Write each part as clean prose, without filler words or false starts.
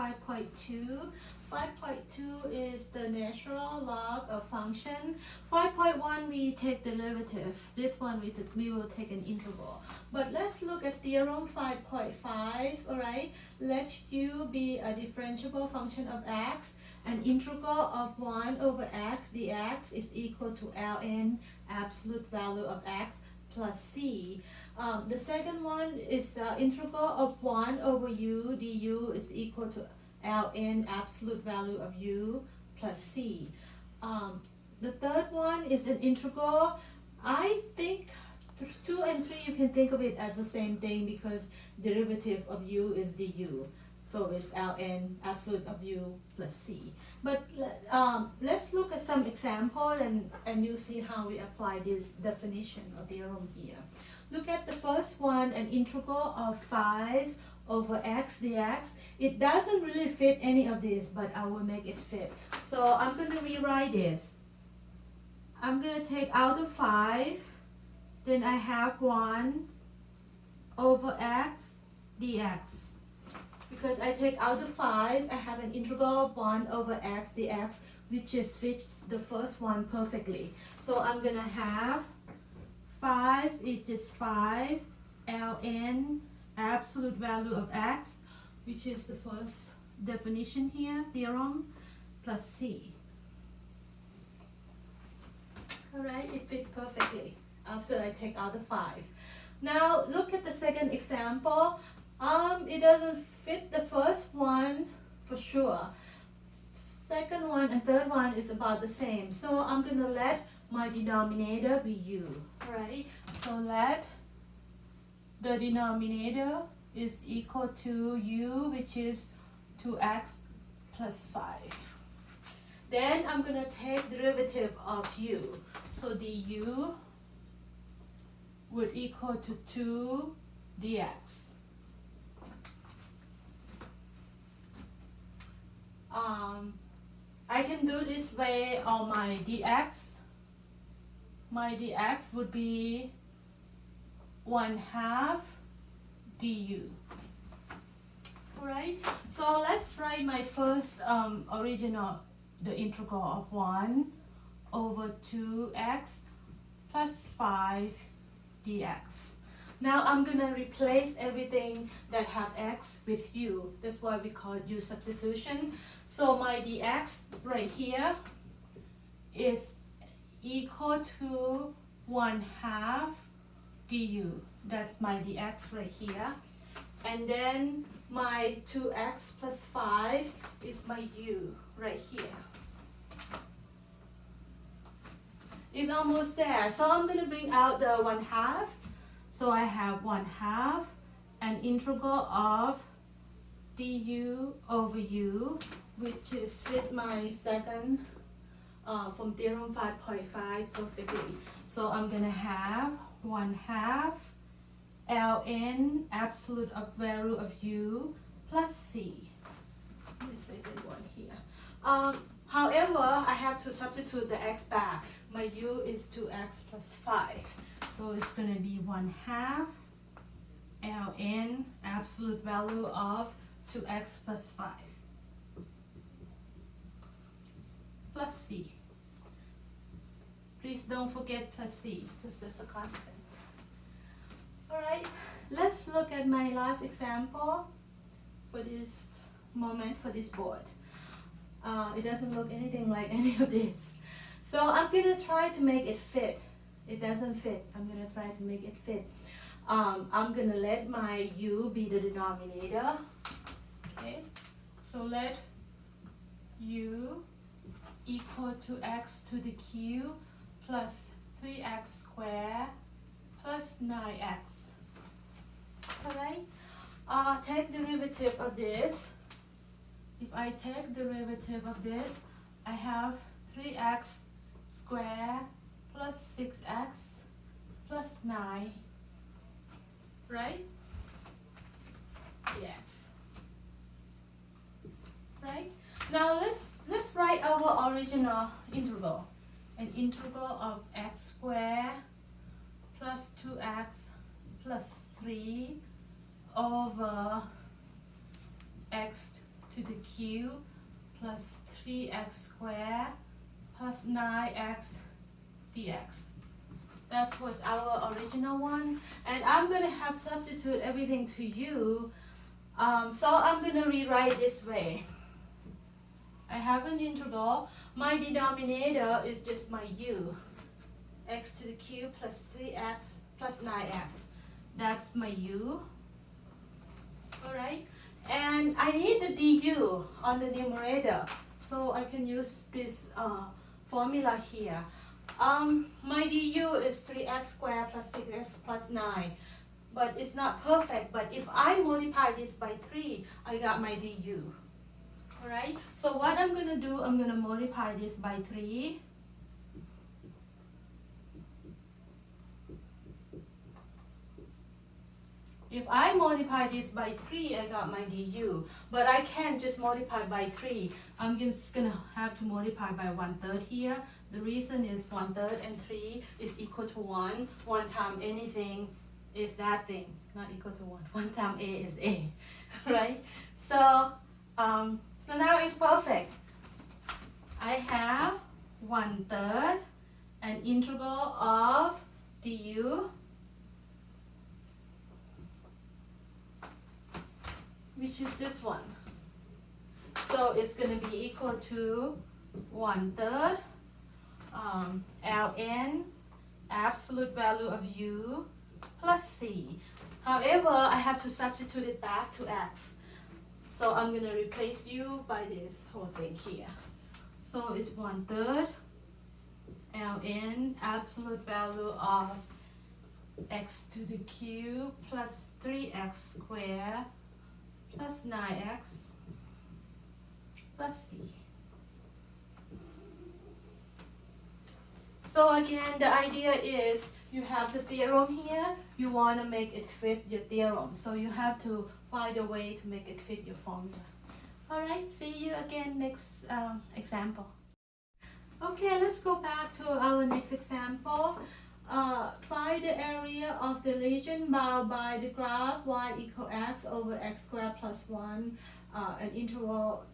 5.2. 5.2 is the natural log of function. 5.1 we take derivative. This one we will take an integral. But let's look at theorem 5.5. Alright, let u be a differentiable function of x. An integral of 1 over x dx is equal to ln absolute value of x plus c. The second one is the integral of 1 over u du is equal to ln absolute value of u plus c. The third one is an integral. I think 2 and 3 you can think of it as the same thing because derivative of u is du. So it's ln absolute of u plus c. But let's look at some example and you see how we apply this definition or theorem here. Look at the first one, an integral of 5 over x dx. It doesn't really fit any of this, but I will make it fit. So I'm going to rewrite this. I'm going to take out the 5, then I have 1 over x dx. Because I take out the 5, I have an integral of 1 over x dx, which just fits the first one perfectly. So I'm going to have 5 is just 5 ln absolute value of x, which is the first definition here, theorem, plus c. Alright, it fits perfectly after I take out the 5. Now look at the second example. It doesn't fit the first one for sure. Second one and third one is about the same. So I'm going to let my denominator be u. Alright, so let the denominator is equal to u, which is 2x plus 5. Then I'm going to take derivative of u. So du would equal to 2 dx. I can do this way on my dx. My dx would be 1/2 du. Alright, so let's write my first original, the integral of 1 over 2x plus 5 dx. Now I'm gonna replace everything that have x with u. That's why we call it u substitution. So my dx right here is equal to 1/2 du. That's my dx right here. And then my 2x plus 5 is my u right here. It's almost there. So I'm going to bring out the 1/2. So I have 1/2 an integral of du over u, which is fit my second from theorem 5.5 perfectly. So I'm going to have 1/2 ln absolute of value of u plus c. Let me say that one here. However, I have to substitute the x back. My u is 2x plus 5. So it's going to be 1/2 ln absolute value of 2x plus 5 plus c. Please don't forget plus c because that's a constant. Alright, let's look at my last example for this moment, for this board. It doesn't look anything like any of this. So I'm going to try to make it fit. It doesn't fit. I'm going to try to make it fit. I'm going to let my u be the denominator. Okay, so let u equal to x to the q plus 3x squared plus 9x. Alright, take derivative of this. If I take derivative of this, I have 3x squared plus 6x plus 9, right? Yes. Right? Now let's write our original integral. An integral of x squared plus 2x plus 3 over x to the cube plus 3x squared plus 9x dx. That was our original one, and I'm gonna have substitute everything to u. So I'm gonna rewrite this way. I have an integral. My denominator is just my u, x to the cube plus 3x plus 9x. That's my u. Alright, and I need the du on the numerator, so I can use this formula here. My du is 3x squared plus 6x plus 9, but it's not perfect. But if I multiply this by 3, I got my du. Alright, so what I'm going to do, I'm going to multiply this by 3. If I multiply this by 3, I got my du. But I can't just multiply by 3. I'm just going to have to multiply by 1/3 here. The reason is 1/3 and 3 is equal to 1. 1 times anything is that thing, not equal to 1. 1 times a is a, right? So now it's perfect. I have 1/3 an integral of du, which is this one. So it's going to be equal to 1/3 ln absolute value of u plus c. However, I have to substitute it back to x. So I'm going to replace u by this whole thing here. So it's 1/3 ln absolute value of x to the cube plus 3x squared plus 9x plus c. So again, the idea is you have the theorem here, you want to make it fit your theorem. So you have to find a way to make it fit your formula. Alright, see you again next example. Okay, let's go back to our next example. Find the area of the region bound by the graph y equal x over x squared plus 1, an interval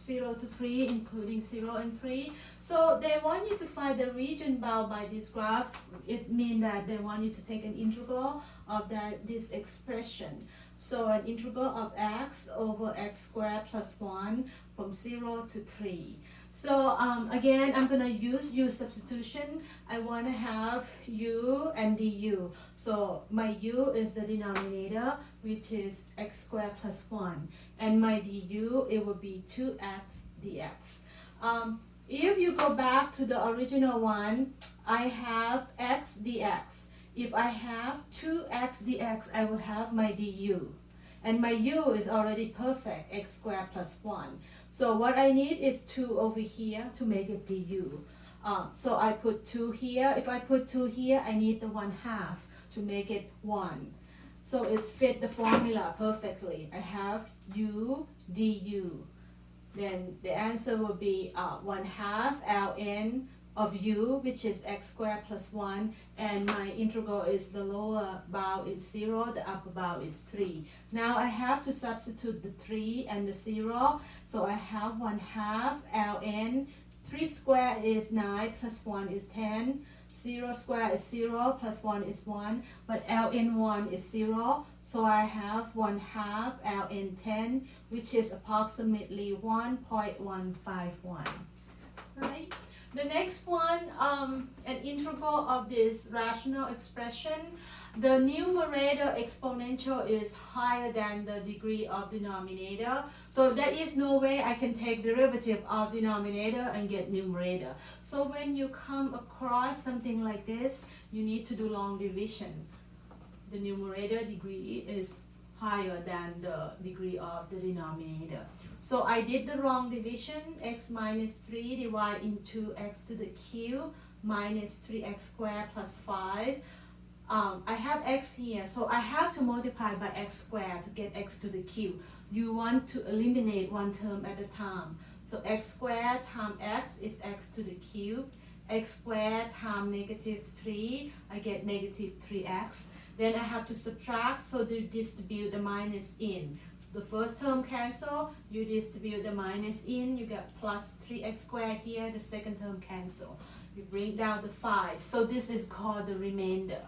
0 to 3, including 0 and 3. So they want you to find the region bound by this graph. It means that they want you to take an integral of this expression. So an integral of x over x squared plus 1 from 0 to 3. So again, I'm going to use u substitution. I want to have u and du. So my u is the denominator, which is x squared plus 1. And my du, it will be 2x dx. If you go back to the original one, I have x dx. If I have 2x dx, I will have my du. And my u is already perfect, x squared plus 1. So what I need is 2 over here to make it du. So I put 2 here. If I put 2 here, I need the 1/2 to make it 1. So it's fit the formula perfectly. I have u du. Then the answer will be 1/2 ln of u, which is x squared plus 1, and my integral is the lower bound is 0, the upper bound is 3. Now I have to substitute the 3 and the 0, so I have 1/2 ln, 3 squared is 9 plus 1 is 10, 0 squared is 0 plus 1 is 1, but ln 1 is 0, so I have 1/2 ln 10, which is approximately 1.151. Right? The next one, an integral of this rational expression. The numerator exponential is higher than the degree of denominator. So there is no way I can take derivative of denominator and get numerator. So when you come across something like this, you need to do long division. The numerator degree is higher than the degree of the denominator. So I did the wrong division. X minus 3 divided into x to the cube minus 3x squared plus 5. I have x here, so I have to multiply by x squared to get x to the cube. You want to eliminate one term at a time. So x squared times x is x to the cube. X squared times negative 3, I get negative 3x. Then I have to subtract, so to distribute the minus in. the first term cancel, you distribute the minus in, you get plus 3x squared here, the second term cancel. You bring down the 5. So this is called the remainder.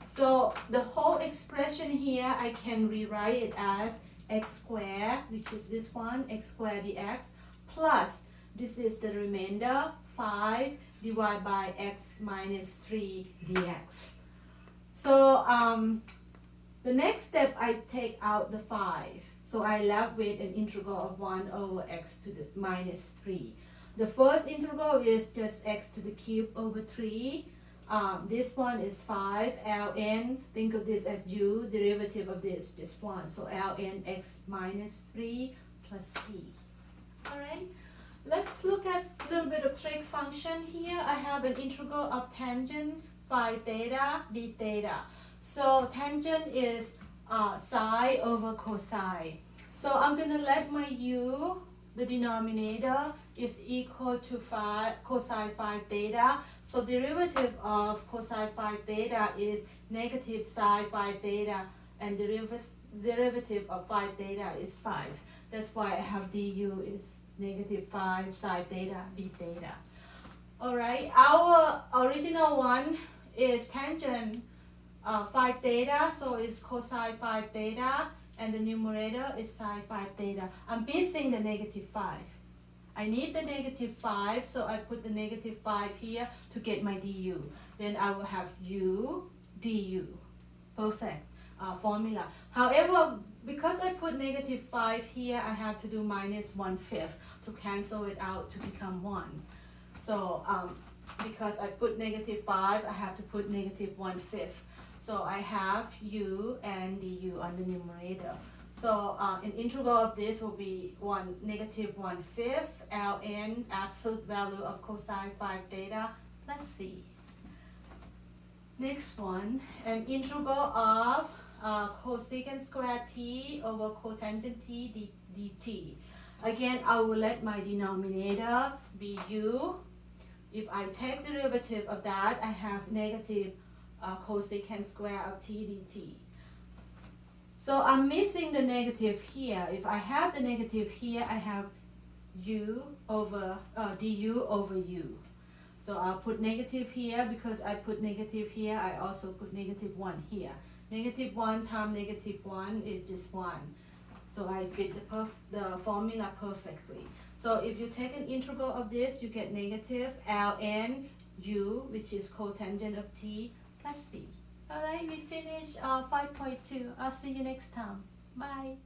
So the whole expression here, I can rewrite it as x squared, which is this one, x squared dx, plus this is the remainder, 5 divided by x minus 3 dx. So the next step, I take out the 5. So I left with an integral of 1 over x to the minus 3. The first integral is just x to the cube over 3. This one is 5 ln, think of this as u, derivative of this just 1. So ln x minus 3 plus c. Alright, let's look at a little bit of trig function here. I have an integral of tangent phi theta d theta. So tangent is sine over cosine. So I'm going to let my u, the denominator, is equal to cosine phi theta. So derivative of cosine phi theta is negative sine phi theta, and derivative of phi theta is 5. That's why I have du is negative 5 sine theta d theta. Alright, our original one is tangent phi theta, so it's cosine phi theta, and the numerator is sine phi theta. I'm missing the negative 5. I need the negative 5, so I put the negative 5 here to get my du. Then I will have u du. Perfect formula. However, because I put negative 5 here, I have to do minus 1/5 to cancel it out to become 1. So because I put negative 5, I have to put negative 1/5. So I have u and du on the numerator. So an integral of this will be negative 1/5 ln absolute value of cosine phi theta plus c. Next one, an integral of cosecant squared t over cotangent t dt. Again, I will let my denominator be u. If I take the derivative of that, I have negative cosecant square of t dt. So I'm missing the negative here. If I have the negative here, I have u over du over u. So I'll put negative here. Because I put negative here, I also put negative 1 here. Negative 1 times negative 1 is just 1. So I fit the formula perfectly. So if you take an integral of this, you get negative ln u, which is cotangent of t, plus c. Alright, we finished 5.2. I'll see you next time. Bye.